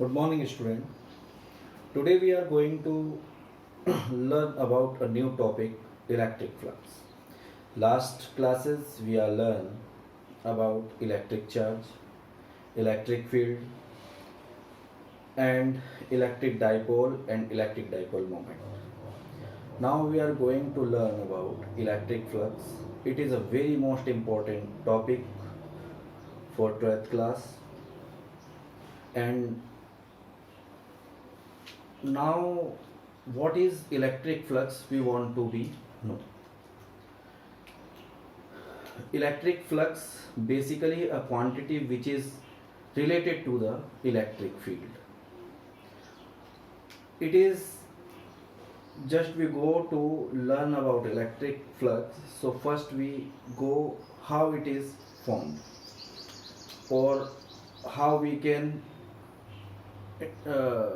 Good morning, student. Today we are going to learn about a new topic, electric flux. Last classes we are learn about electric charge, electric field, and electric dipole moment. Now we are going to learn about electric flux. It is a very most important topic for 12th class, and now what is electric flux we want to be know. Electric flux basically a quantity which is related to the electric field. It is just we go to learn about electric flux. So first we go how it is formed, or how we can uh,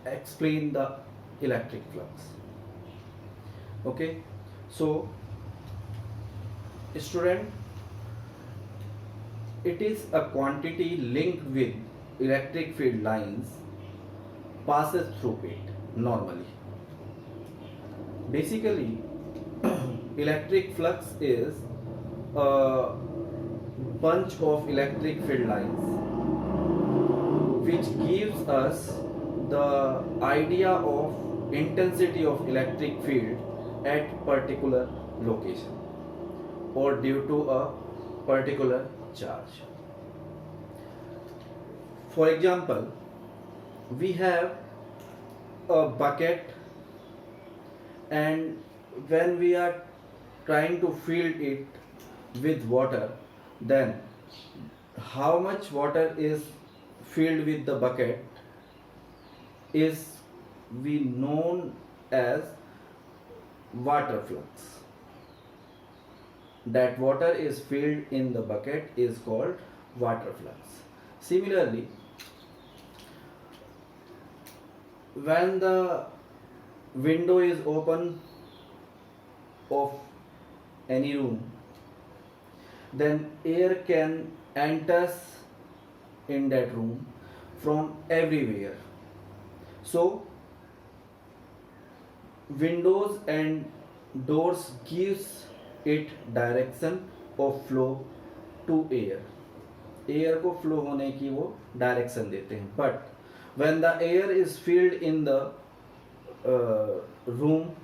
explain the electric flux. Okay, so student, it is a quantity linked with electric field lines passes through it normally. Basically electric flux is a bunch of electric field lines which gives us the idea of intensity of electric field at particular location or due to a particular charge. For example, we have a bucket, and when we are trying to fill it with water, then how much water is filled with the bucket is we known as water flux. That water is filled in the bucket is called water flux. Similarly, when the window is open of any room, then air can enter in that room from everywhere. So windows and doors gives it direction of flow to air. Air को flow होने की वो direction देते हैं. But when the air is filled in the room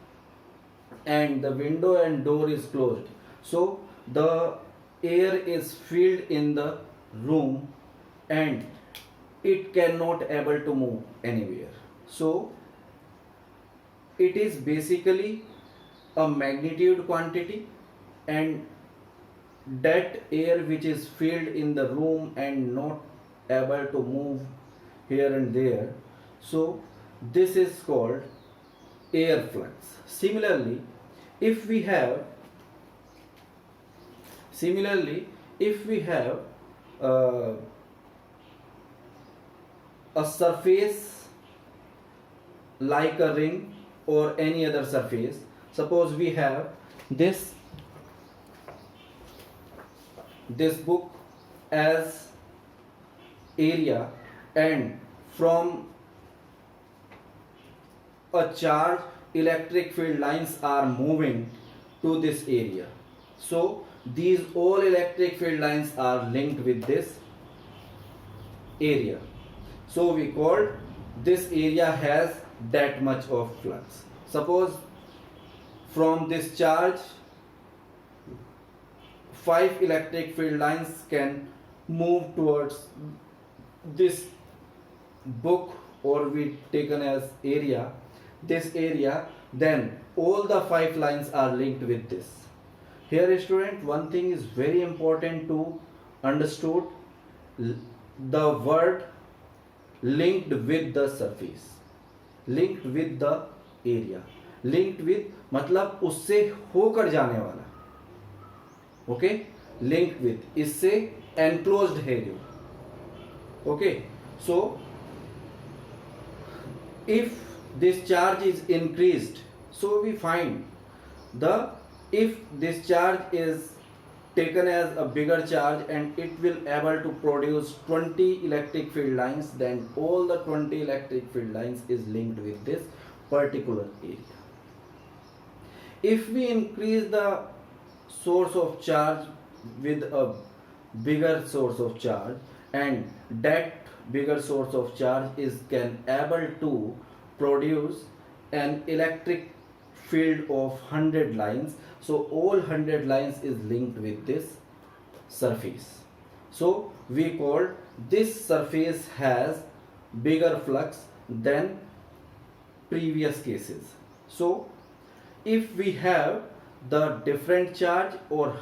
and the window and door is closed, so the air is filled in the room and it cannot able to move anywhere. So it is basically a magnitude quantity, and that air which is filled in the room and not able to move here and there, so this is called air flux. Similarly, if we have uh, a surface like a ring or any other surface, suppose we have this book as area, and from a charge electric field lines are moving to this area. So these all electric field lines are linked with this area. So we call this area has that much of flux. Suppose from this charge 5 electric field lines can move towards this book, or we taken as area, this area, then all the 5 lines are linked with this. Here student, one thing is very important to understood, the word linked with the surface, linked with the area, linked with मतलब उससे होकर जाने वाला. Okay, linked with, इससे enclosed है जो. Okay, so if this charge is increased, so we find the if this charge is taken as a bigger charge and it will able to produce 20 electric field lines, then all the 20 electric field lines is linked with this particular area. If we increase the source of charge with a bigger source of charge, and that bigger source of charge is can able to produce an electric field of 100 lines, so all 100 lines is linked with this surface. So we call this surface has bigger flux than previous cases. So if we have the different charge or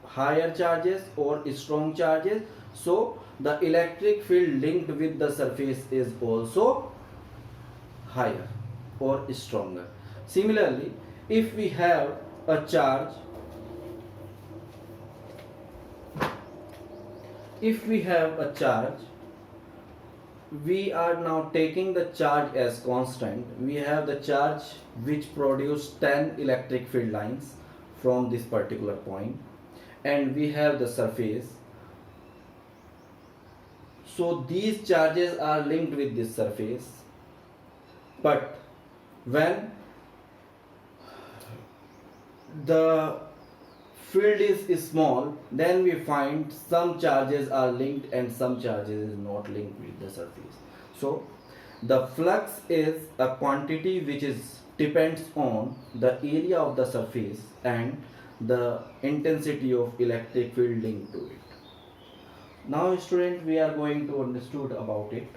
higher charges or strong charges, so the electric field linked with the surface is also higher or stronger. Similarly, if we have a charge, we are now taking the charge as constant. We have the charge which produce 10 electric field lines from this particular point, and we have the surface. So these charges are linked with this surface, but when the field is small, then we find some charges are linked and some charges is not linked with the surface. So the flux is a quantity which is depends on the area of the surface and the intensity of electric field linked to it. Now student, we are going to understood about it.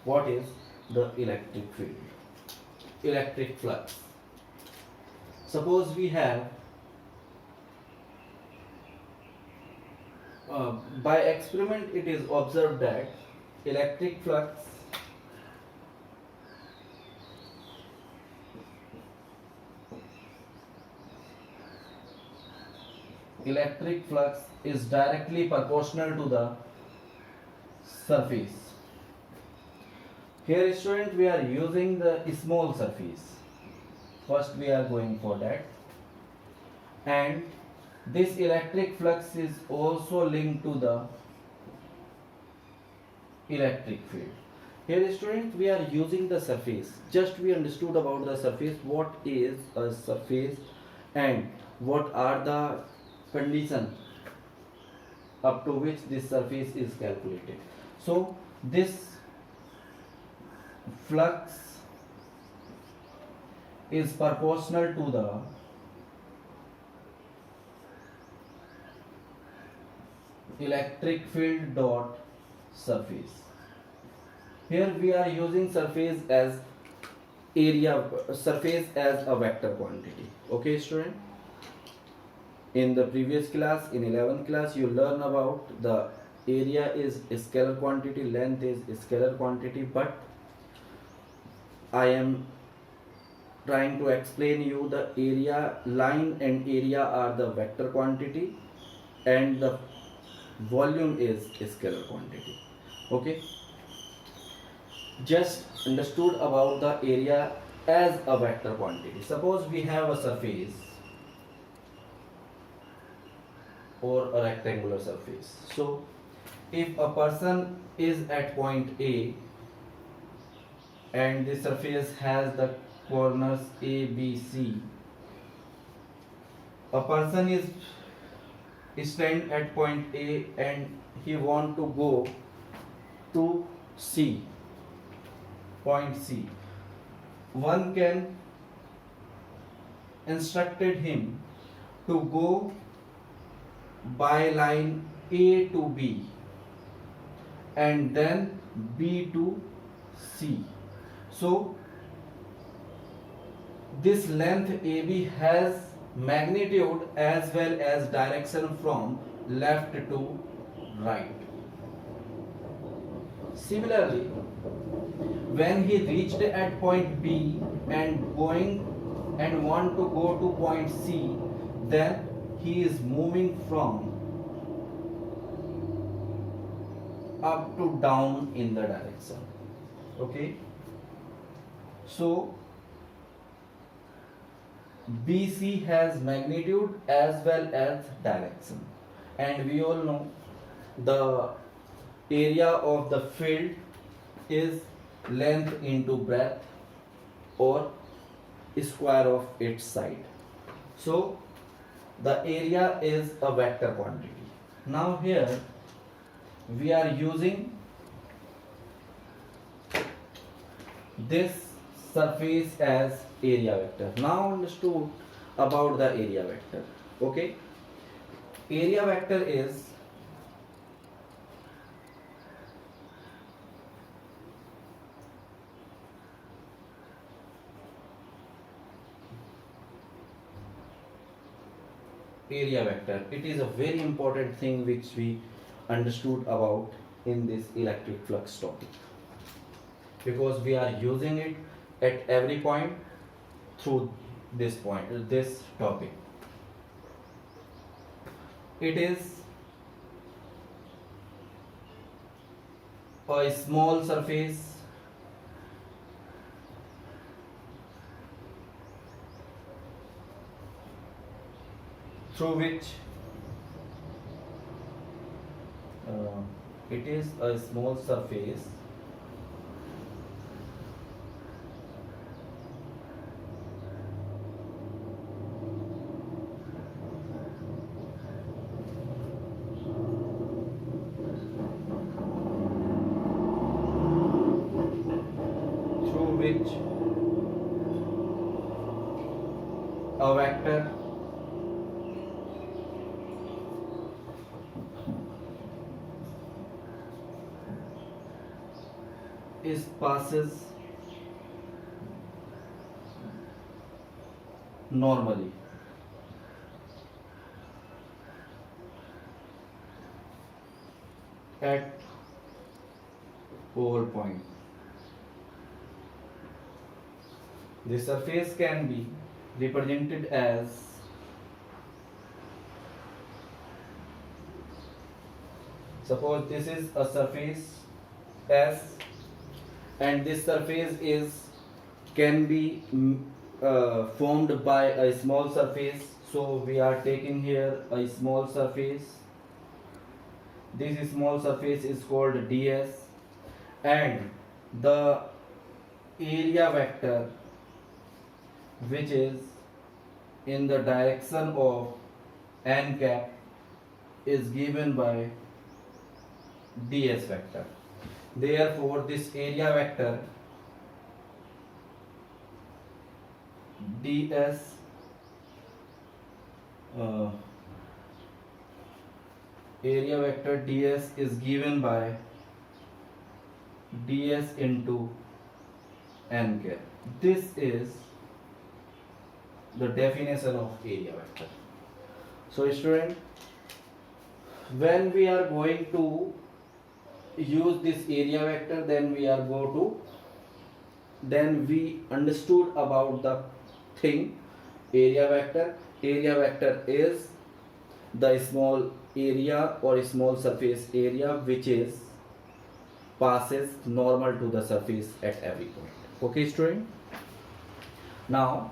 What is the electric field? Electric flux. Suppose we have by experiment it is observed that electric flux is directly proportional to the surface. Here student, we are using the small surface. First we are going for that, and this electric flux is also linked to the electric field. Here student, we are using the surface. Just we understood about the surface, what is a surface and what are the conditions up to which this surface is calculated. So this flux is proportional to the electric field dot surface. Here we are using surface as a vector quantity. Okay student, in the previous class, in 11th class, you learn about the area is a scalar quantity, length is a scalar quantity, but I am trying to explain you the area, line and area are the vector quantity and the volume is a scalar quantity. Okay, just understood about the area as a vector quantity. Suppose we have a surface or a rectangular surface. So if a person is at point A and the surface has the corners A, B, C, a person is stand at point A and he want to go to C, point C. One can instructed him to go by line A to B and then B to C. So this length AB has magnitude as well as direction from left to right. Similarly, when he reached at point B and want to go to point C, then he is moving from up to down in the direction. Okay, so BC has magnitude as well as direction, and we all know the area of the field is length into breadth or square of its side. So the area is a vector quantity. Now here we are using this surface as area vector. Now understood about the area vector. Okay, area vector is area vector. It is a very important thing which we understood about in this electric flux topic, because we are using it at every point through this topic. It is a small surface through which it is a small surface through which a vector passes normally. At pole point, the surface can be represented as suppose this is a surface S, and this surface is can be formed by a small surface. So we are taking here a small surface. This small surface is called ds, and the area vector which is in the direction of n cap is given by ds vector. Therefore this area vector ds area vector ds is given by ds into n cap. This is the definition of area vector. So student, when we are going to use this area vector, then we understood about the thing area vector. Area vector is the small area or small surface area which is passes normal to the surface at every point. Okay student, now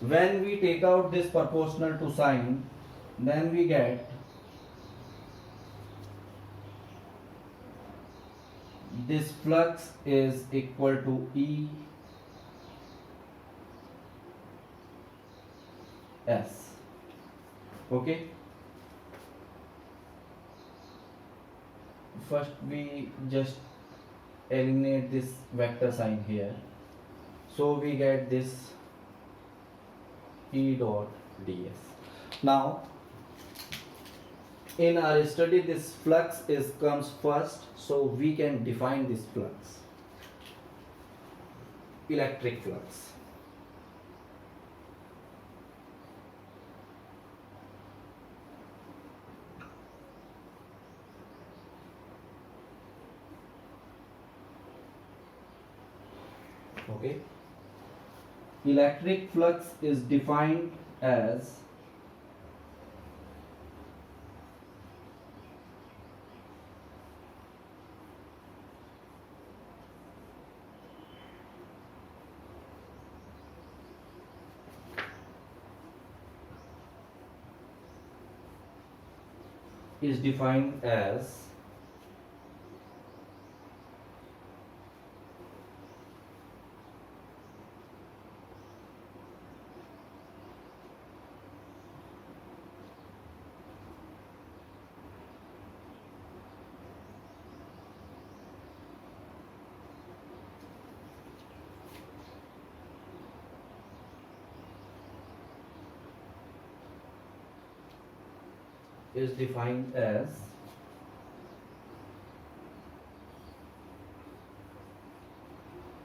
when we take out this proportional to sign, then we get this flux is equal to E S. Okay, first we just eliminate this vector sign here, so we get this E dot ds. Now in our study this flux comes first, so we can define this flux, electric flux. Okay, electric flux is defined as is defined as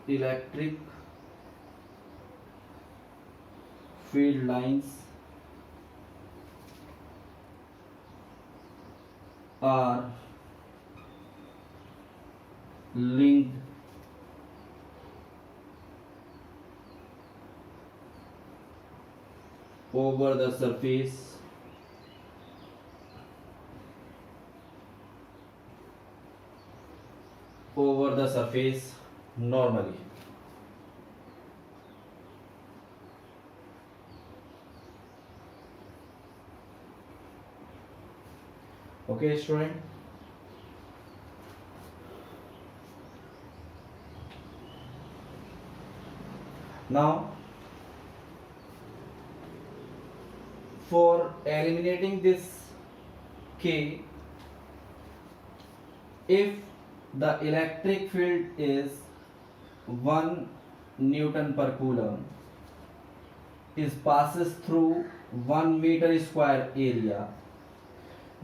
electric field lines are linked over the surface normally. Okay, student. Now, for eliminating this K, if the electric field is 1 Newton per coulomb is passes through 1 meter square area,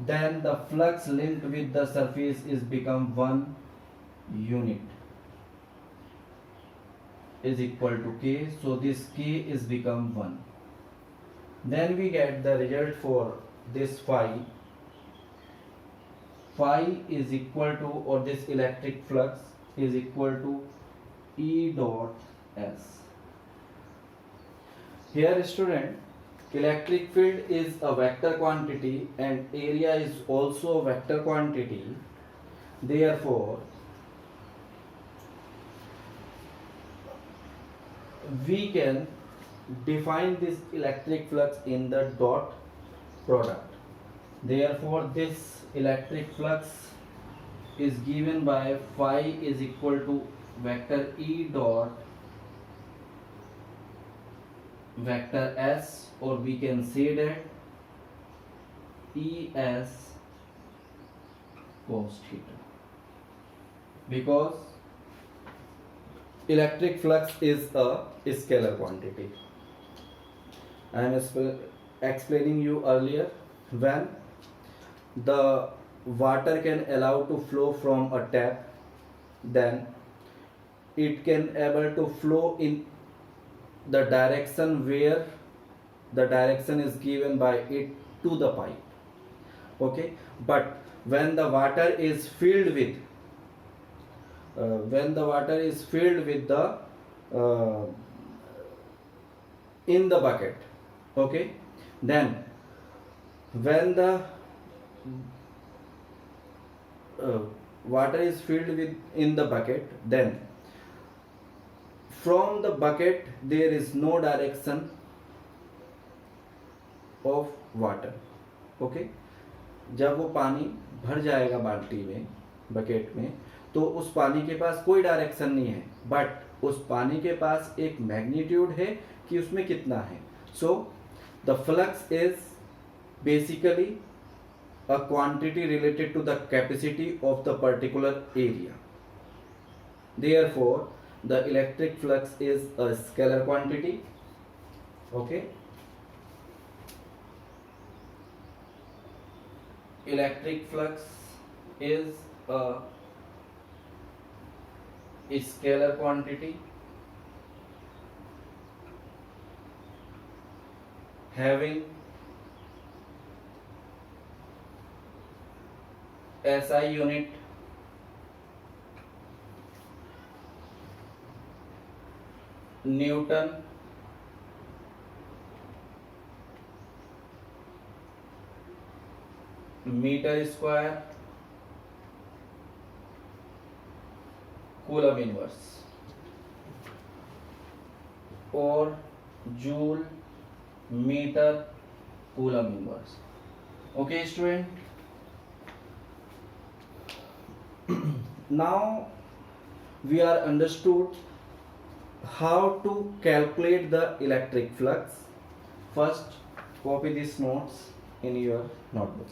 then the flux linked with the surface is become 1 unit is equal to K. So this K is become 1. Then we get the result for this phi. Phi is equal to, or this electric flux is equal to E dot S. Here student, electric field is a vector quantity and area is also a vector quantity. Therefore, we can define this electric flux in the dot product. Therefore, this electric flux is given by phi is equal to vector E dot vector S, or we can say that ES cos theta, because electric flux is a scalar quantity. I am explaining you earlier, when the water can allow to flow from a tap, then it can able to flow in the direction where the direction is given by it to the pipe. Okay, but when the water is filled with the in the bucket, okay, then when the water is filled with in the bucket, then from the bucket there is no direction of water. okay, जब वो पानी भर जाएगा बाल्टी में, bucket में, तो उस पानी के पास कोई डायरेक्शन नहीं है, बट उस पानी के पास एक मैग्नीट्यूड है कि उसमें कितना है. So the flux is basically a quantity related to the capacity of the particular area. Therefore, the electric flux is a scalar quantity. Okay. Electric flux is a scalar quantity having SI unit, Newton, meter square, coulomb inverse, or joule meter coulomb inverse. Okay, student. Now we are understood how to calculate the electric flux. First, copy these notes in your notebook.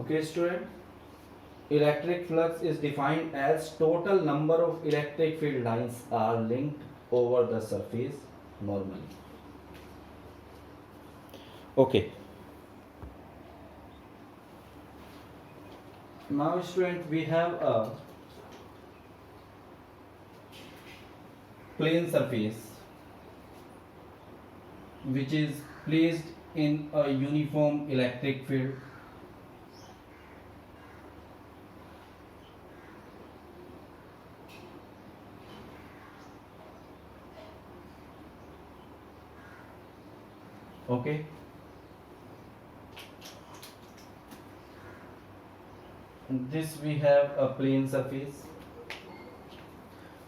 Okay, student. Electric flux is defined as total number of electric field lines are linked over the surface normally. Okay. Now, student, we have a plane surface which is placed in a uniform electric field. Okay. This we have a plane surface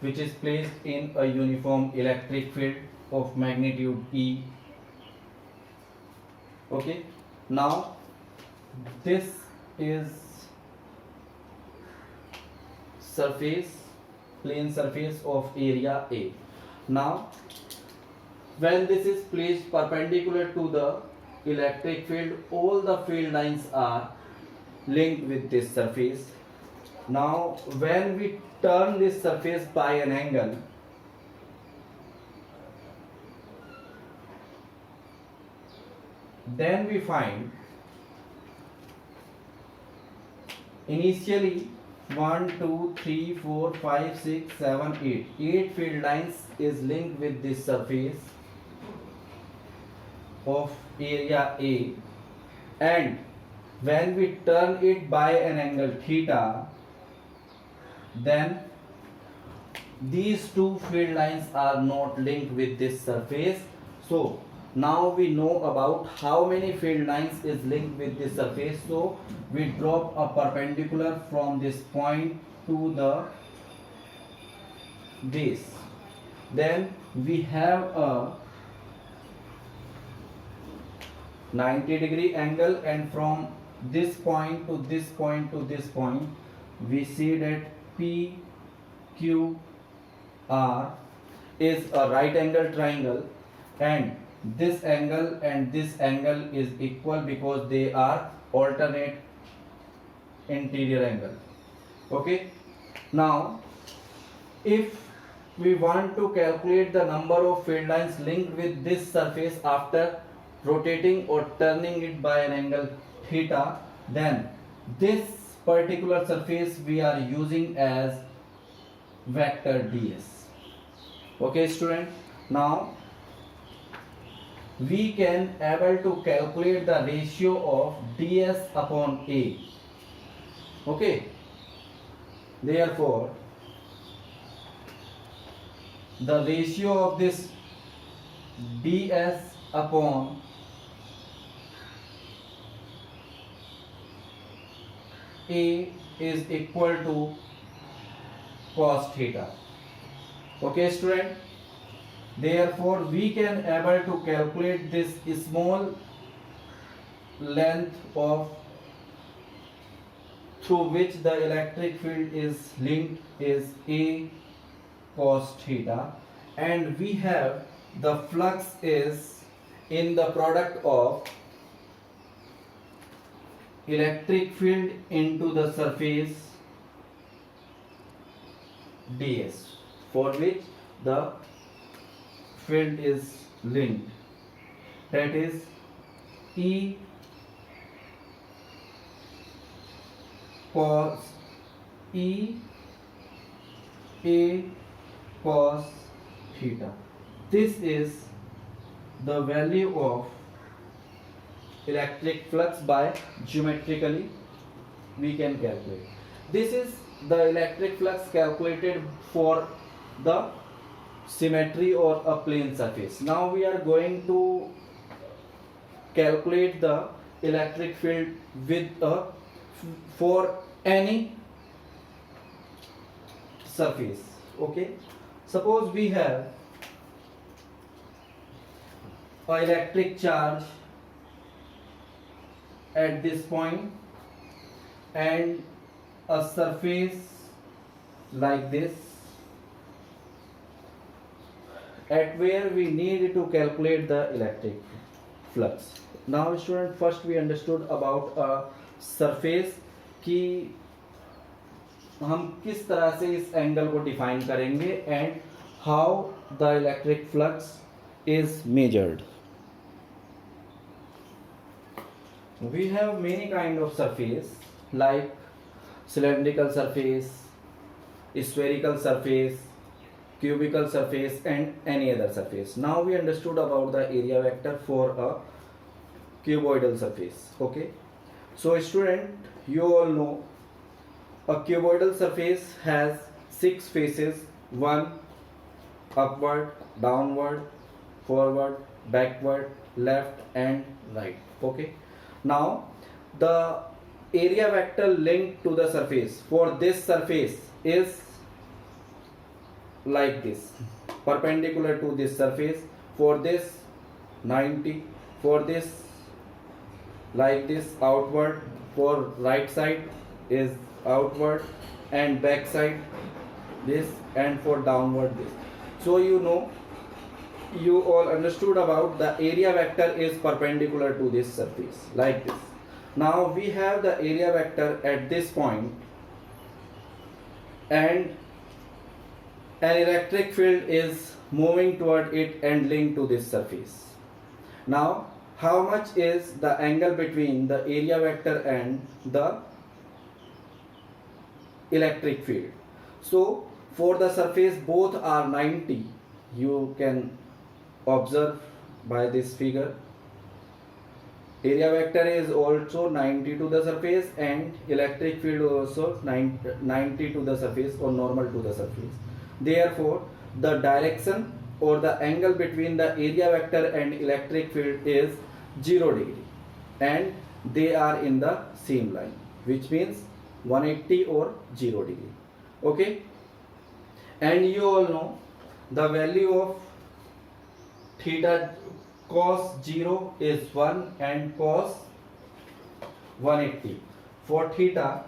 which is placed in a uniform electric field of magnitude E. Okay. Now this is plane surface of area A. Now when this is placed perpendicular to the electric field, all the field lines are linked with this surface. Now when we turn this surface by an angle, then we find initially 1, 2, 3, 4, 5, 6, 7, 8. 8 field lines is linked with this surface of area A, and when we turn it by an angle theta, then these two field lines are not linked with this surface. So now we know about how many field lines is linked with this surface. So we drop a perpendicular from this point to the base. Then we have a 90-degree angle, and from this point to this point to this point, we see that PQR is a right angle triangle, and this angle is equal because they are alternate interior angle. Okay. Now if we want to calculate the number of field lines linked with this surface after rotating or turning it by an angle theta, then this particular surface we are using as vector ds. Okay, student. Now we can able to calculate the ratio of ds upon a. Okay. Therefore the ratio of this ds upon A is equal to cos theta. Okay, student. Therefore we can able to calculate this small length of through which the electric field is linked is A cos theta, and we have the flux is in the product of electric field into the surface ds, for which the field is linked, that is E cos E A cos theta. This is the value of electric flux by geometrically we can calculate. This is the electric flux calculated for the symmetry or a plane surface. Now we are going to calculate the electric field with a for any surface. Okay, suppose we have an electric charge at this point and a surface like this at where we need to calculate the electric flux. Now student, first we understood about a surface कि हम किस तरह से इस angle को define करेंगे and how the electric flux is measured. We have many kind of surface like cylindrical surface, spherical surface, cubical surface and any other surface. Now we understood about the area vector for a cuboidal surface. Okay, so student, you all know a cuboidal surface has 6 faces: 1 upward, downward, forward, backward, left and right. Okay, now the area vector linked to the surface for this surface is like this, perpendicular to this surface. For this 90, for this like this outward, for right side is outward and back side this, and for downward this. So you know, you all understood about the area vector is perpendicular to this surface like this. Now we have the area vector at this point and an electric field is moving toward it and linked to this surface. Now how much is the angle between the area vector and the electric field? So for the surface both are 90. You can observe by this figure. Area vector is also 90 to the surface and electric field also 90 to the surface or normal to the surface. Therefore the direction or the angle between the area vector and electric field is 0 degree and they are in the same line, which means 180 or 0 degree. Okay, and you all know the value of theta cos 0 is 1 and cos 180. For theta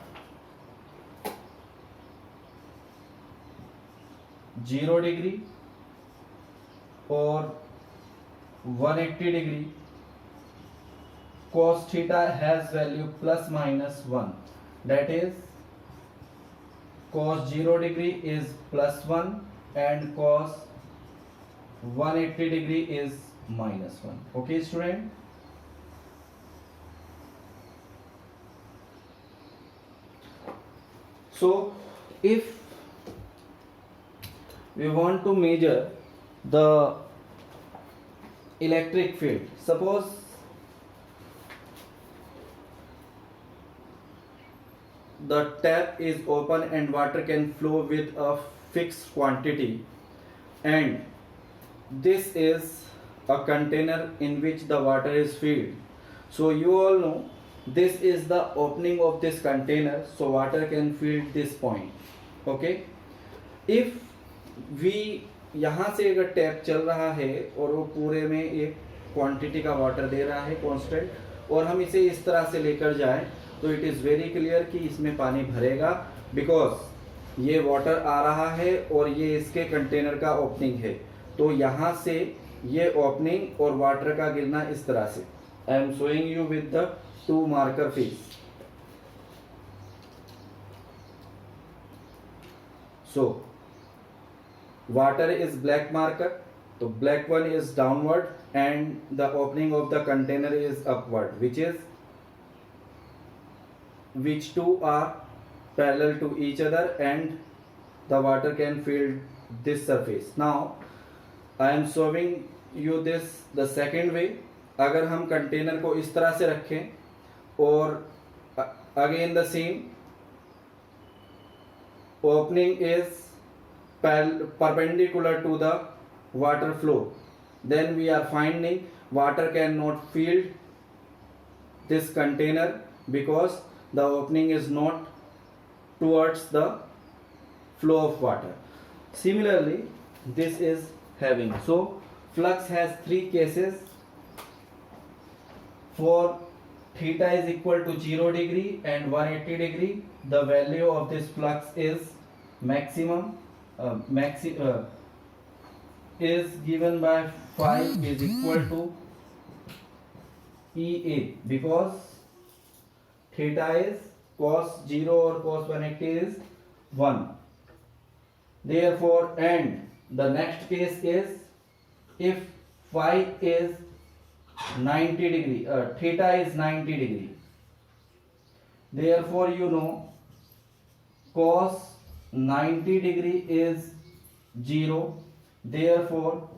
0 degree or 180 degree, cos theta has value plus minus 1. That is cos 0 degree is plus 1 and cos 180 degree is minus 1. Okay student, so if we want to measure the electric field, suppose the tap is open and water can flow with a fixed quantity, and this is a container in which the water is filled. So you all know this is the opening of this container, so water can fill this point. Okay, if we यहाँ से अगर tap चल रहा है और वो पूरे में एक क्वांटिटी का वाटर दे रहा है कांस्टेंट, और हम इसे इस तरह से लेकर जाएं तो इट इज़ वेरी क्लियर कि इसमें पानी भरेगा, बिकॉज ये वाटर आ रहा है और ये इसके कंटेनर का ओपनिंग है. तो यहाँ से ये ओपनिंग और वाटर का गिरना इस तरह से. I am showing you with the 2 marker face. So water is black marker, so black one is downward and the opening of the container is upward, which two are parallel to each other and the water can fill this surface. Now I am showing you this the second way. अगर हम container को इस तरह से रखें और again the same opening is perpendicular to the water flow, then we are finding water cannot fill this container because the opening is not towards the flow of water. Similarly, this is having, so flux has three cases. For theta is equal to 0 degree and 180 degree, the value of this flux is maximum is given by phi is equal to EA, because theta is cos 0 or cos 180 is 1. Therefore, and the next case is if phi is 90 degree, theta is 90 degree. Therefore, you know cos 90 degree is 0. Therefore,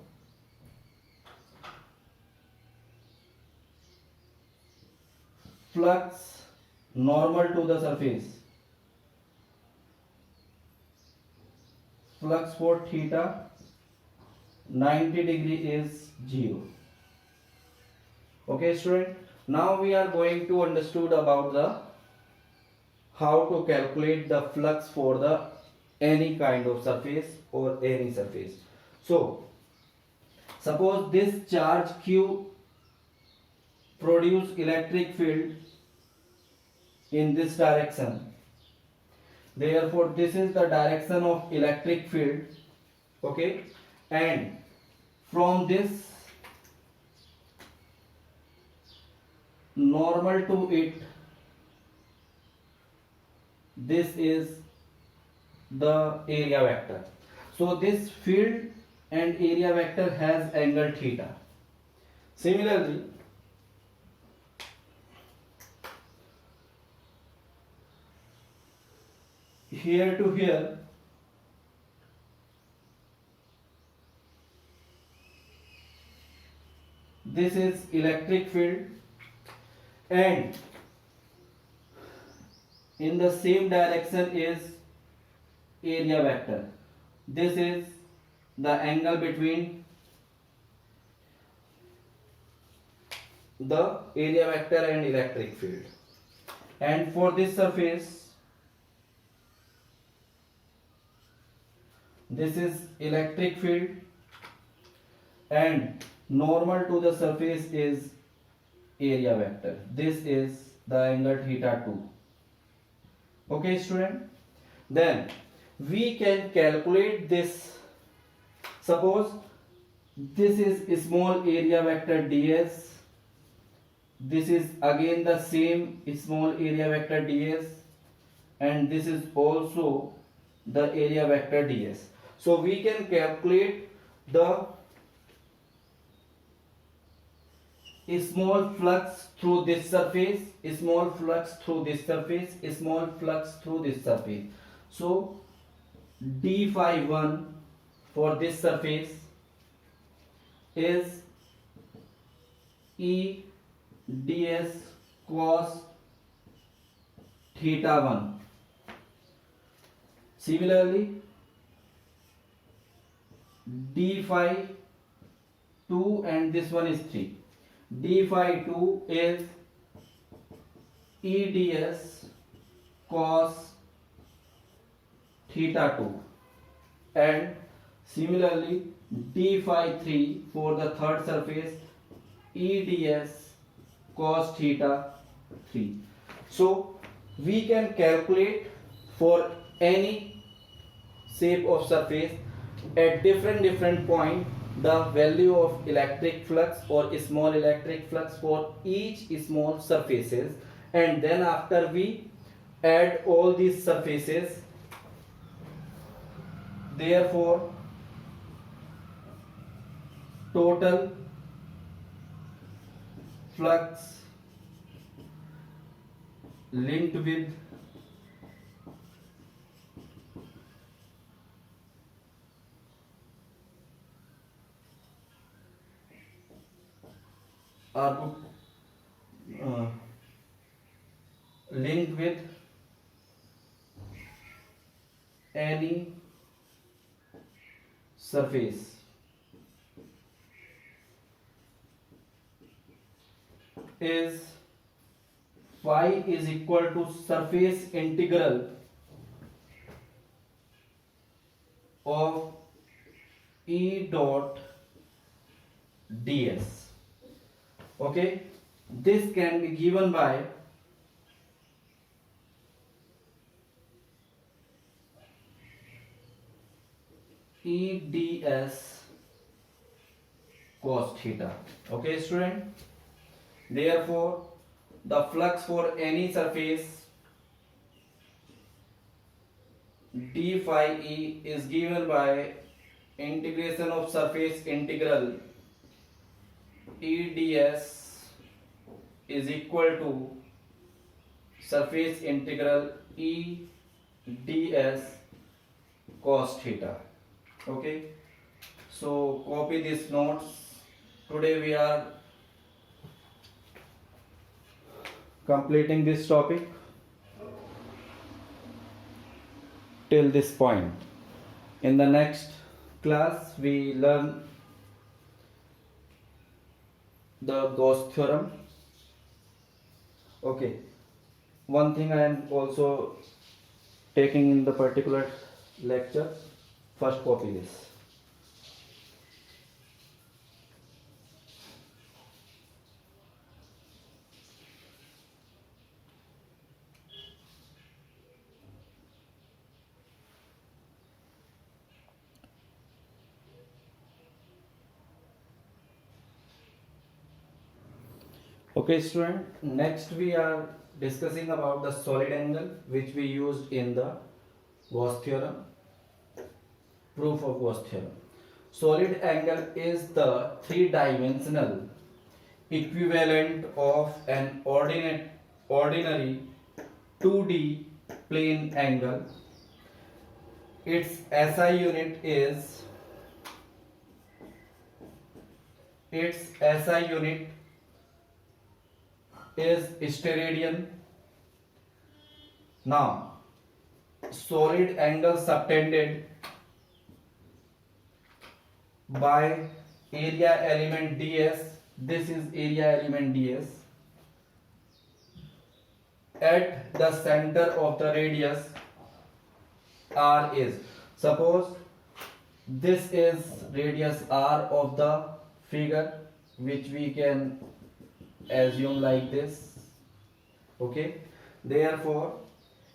flux normal to the surface, flux for theta 90 degree is 0. Okay student, now we are going to understood about the how to calculate the flux for the any kind of surface or any surface. So suppose this charge q produce electric field in this direction, therefore this is the direction of electric field. Okay, and from this normal to it, this is the area vector. So this field and area vector has angle theta. Similarly, here to here, this is electric field, and in the same direction is area vector. This is the angle between the area vector and electric field. And for this surface, this is electric field, and normal to the surface is area vector. This is the angle theta 2. Okay student, then we can calculate this. Suppose this is small area vector ds, this is again the same small area vector ds, and this is also the area vector ds. So we can calculate the small flux through this surface, small flux through this surface, small flux through this surface. So d phi 1 for this surface is E ds cos theta 1. Similarly, d phi 2 and this one is 3. d phi 2 is E ds cos theta 2, and similarly d phi 3 for the third surface E ds cos theta 3. So we can calculate for any shape of surface at different point the value of electric flux or small electric flux for each small surfaces, and then after we add all these surfaces, therefore total flux linked with are uh, linked with any surface is phi is equal to surface integral of E dot ds. Okay, this can be given by E ds cos theta. Okay student, therefore the flux for any surface d phi e is given by integration of surface integral E ds is equal to surface integral E ds cos theta. Okay, so copy these notes. Today we are completing this topic till this point. In the next class we learn the Gauss theorem. Okay, one thing I am also taking in the particular lecture, first copy this. Okay student, next we are discussing about the solid angle which we used in the Gauss theorem, proof of Gauss theorem. Solid angle is the three-dimensional equivalent of an ordinary 2D plane angle. Its SI unit is steradian. Now, solid angle subtended by area element ds. This is area element ds at the center of the radius r is. Suppose this is radius r of the figure, which we can assume like this. Okay, therefore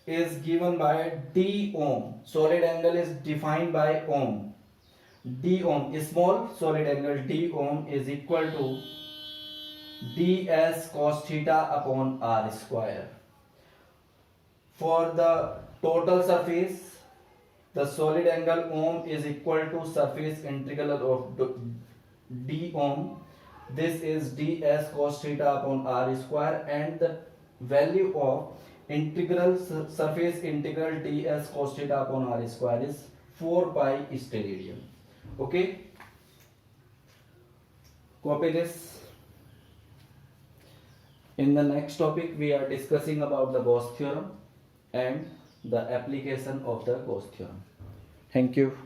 is given by d ohm. Solid angle is defined by ohm. D ohm, small solid angle d ohm is equal to ds cos theta upon r square. For the total surface, the solid angle ohm is equal to surface integral of d ohm. This is ds cos theta upon r square, and the value of integral surface integral ds cos theta upon r square is 4 pi steradian. Okay, copy this. In the next topic we are discussing about the Gauss theorem and the application of the Gauss theorem. Thank you.